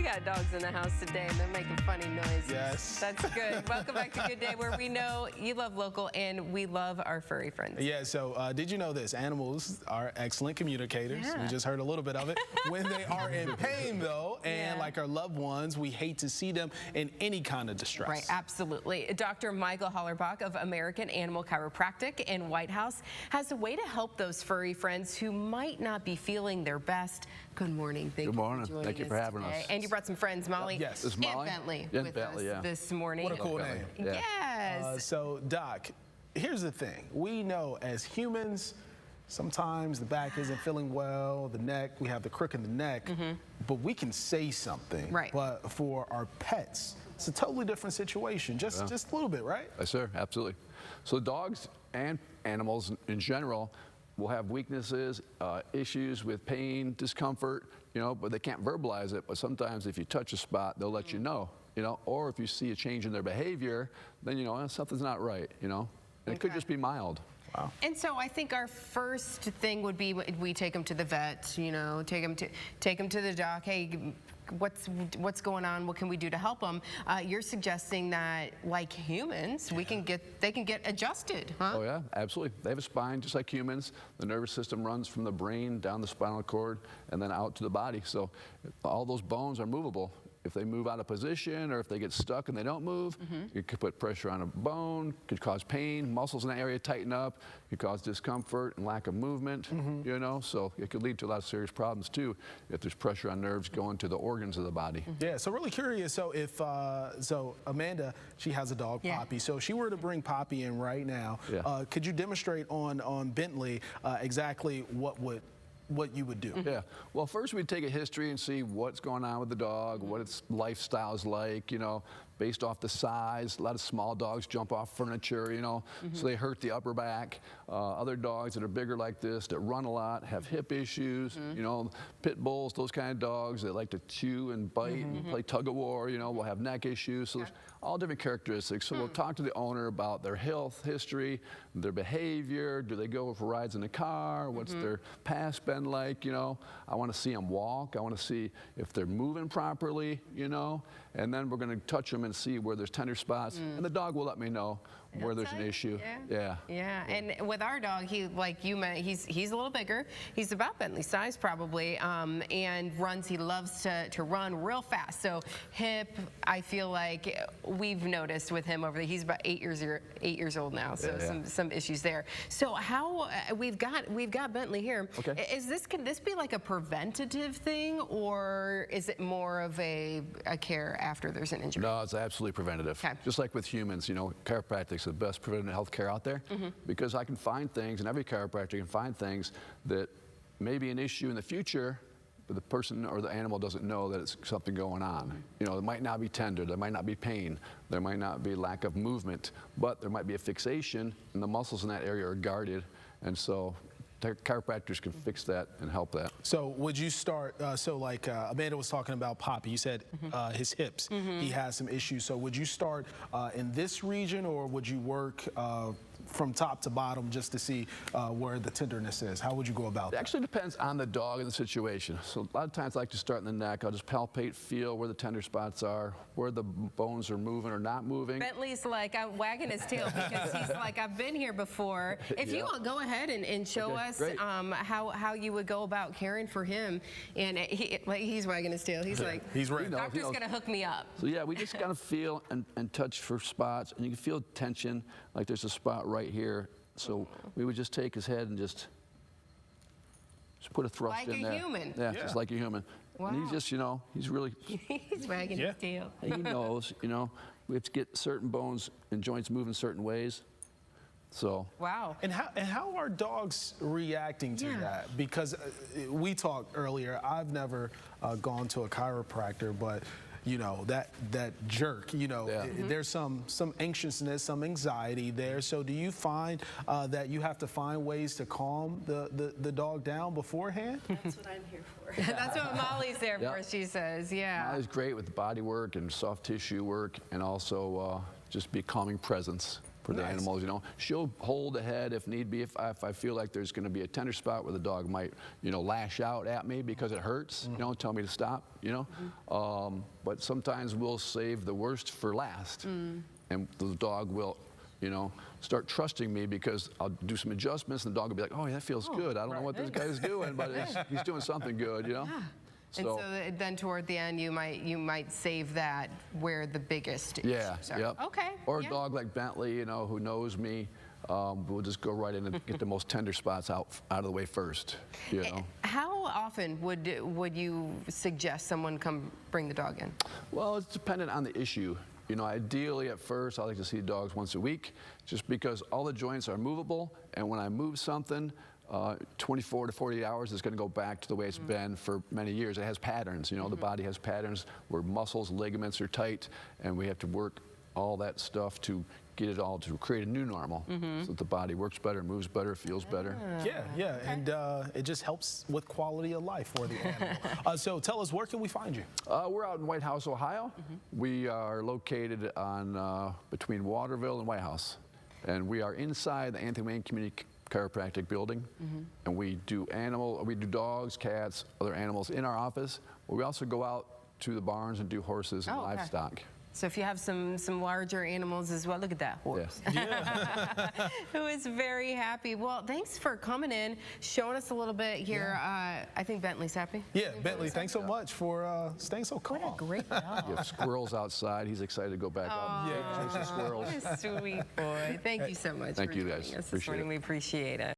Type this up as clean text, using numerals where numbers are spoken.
got dogs in the house today, and they're making funny noises. Yes. That's good. Welcome back to Good Day, where we know you love local and we love our furry friends. Yeah, so did you know this? Animals are excellent communicators. Yeah. We just heard a little bit of it. When they are in pain, though, and like our loved ones, we hate to see them in any kind of distress. Right, absolutely. Dr. Michael Hollerbach of American Animal Chiropractic in Whitehouse has a way to help those furry friends who might not be feeling their best. Good morning. Good morning. Thank you for having us. And you brought some friends, Molly Yes. and Bentley, and with Bentley, us this morning. What a cool name. Yeah. Yes. So, Doc, here's the thing. We know as humans, sometimes the back isn't feeling well, the neck, we have the crook in the neck, but we can say something. Right. But for our pets, it's a totally different situation, just a little bit, right? Yes, sir, absolutely. So dogs and animals in general will have weaknesses, issues with pain, discomfort, but they can't verbalize it. But sometimes if you touch a spot, they'll let you know, or if you see a change in their behavior, then something's not right, And it could just be mild. Wow. And so I think our first thing would be we take them to the vet, take them to the doc. Hey, what's going on? What can we do to help them? You're suggesting that, like humans, they can get adjusted, huh? Oh yeah, absolutely. They have a spine just like humans. The nervous system runs from the brain down the spinal cord and then out to the body. So all those bones are movable. If they move out of position or if they get stuck and they don't move, it could put pressure on a bone, could cause pain, muscles in that area tighten up, could cause discomfort and lack of movement, so it could lead to a lot of serious problems too if there's pressure on nerves going to the organs of the body. Yeah, so really curious, so if, so Amanda, she has a dog, Poppy, so if she were to bring Poppy in right now, could you demonstrate on Bentley exactly what you would do? Yeah, well, first we'd take a history and see what's going on with the dog, what its lifestyle is like, based off the size. A lot of small dogs jump off furniture, so they hurt the upper back. Other dogs that are bigger like this, that run a lot, have hip issues, pit bulls, those kind of dogs that like to chew and bite and play tug of war, will have neck issues. So there's all different characteristics. So we'll talk to the owner about their health history, their behavior. Do they go for rides in the car? What's their past been like? I want to see them walk. I want to see if they're moving properly, and then we're going to touch them and see where there's tender spots, and the dog will let me know where there's an issue. Yeah. And with our dog, like you meant, he's a little bigger. He's about Bentley's size probably, and he loves to run real fast. So hip, I feel like we've noticed with him he's about 8 years old now. So some issues there. So how we've got Bentley here. Okay. Can this be like a preventative thing, or is it more of a care after there's an injury? No, it's absolutely preventative. Okay. Just like with humans, chiropractic's the best preventative health care out there, because I can find things, and every chiropractor can find things that may be an issue in the future, but the person or the animal doesn't know that it's something going on. It might not be tender, there might not be pain, there might not be lack of movement, but there might be a fixation, and the muscles in that area are guarded, and so chiropractors can fix that and help that. So would you start, so like Amanda was talking about Poppy, you said his hips, he has some issues. So would you start in this region, or would you work from top to bottom just to see where the tenderness is? How would you go about that? It actually depends on the dog and the situation. So a lot of times I like to start in the neck. I'll just palpate, feel where the tender spots are, where the bones are moving or not moving. Bentley's like, I'm wagging his tail because he's like, I've been here before. If you want, go ahead and show us how you would go about caring for him. And he's wagging his tail. He's like, he's ready. Doctor's gonna hook me up. So yeah, we just gotta feel and touch for spots, and you can feel tension, like there's a spot right here. So we would just take his head and just put a thrust in there. Like a human. Yeah, just like a human. Wow. And he's just, he's really... He's wagging his tail. He knows, we have to get certain bones and joints moving certain ways. So. Wow. And how are dogs reacting to that? Because we talked earlier, I've never gone to a chiropractor, but that jerk, there's some anxiousness, some anxiety there. So do you find that you have to find ways to calm the dog down beforehand? That's what I'm here for. That's what Molly's there for, she says, Molly's great with body work and soft tissue work, and also just be a calming presence. for the Nice. animals, you know. She'll hold the head if need be, if I feel like there's going to be a tender spot where the dog might, you know, lash out at me because it hurts, you know, tell me to stop, you know. But sometimes we'll save the worst for last, and the dog will, you know, start trusting me because I'll do some adjustments and the dog will be like, oh, yeah, that feels good. I don't know what this guy's doing, but he's doing something good, you know. And so then toward the end, you might save that where the biggest Yeah, issues are. yep. Okay. Or a yeah. dog like Bentley, you know, who knows me, we'll just go right in and get the most tender spots out of the way first, you know. How often would you suggest someone come bring the dog in? Well, it's dependent on the issue. You know, ideally at first, I like to see dogs once a week, just because all the joints are movable, and when I move something, 24 to 48 hours is going to go back to the way it's been for many years. It has patterns, you know, the body has patterns where muscles, ligaments are tight, and we have to work all that stuff to get it all to create a new normal so that the body works better, moves better, feels better. Yeah, and it just helps with quality of life for the animal. So tell us, where can we find you? We're out in Whitehouse, Ohio. We are located on between Waterville and Whitehouse, and we are inside the Anthony Wayne Community Chiropractic building, and we do dogs, cats, other animals in our office, but we also go out to the barns and do horses and livestock. So if you have some larger animals as well, look at that horse. Yeah. Who is very happy. Well, thanks for coming in, showing us a little bit here. I think Bentley's happy. Yeah, Bentley, thanks so much for staying so calm. What a great dog. You have squirrels outside. He's excited to go back up and chase the squirrels. What a sweet boy. Thank you so much Thank for you, joining guys. us this Appreciate morning. it. We appreciate it.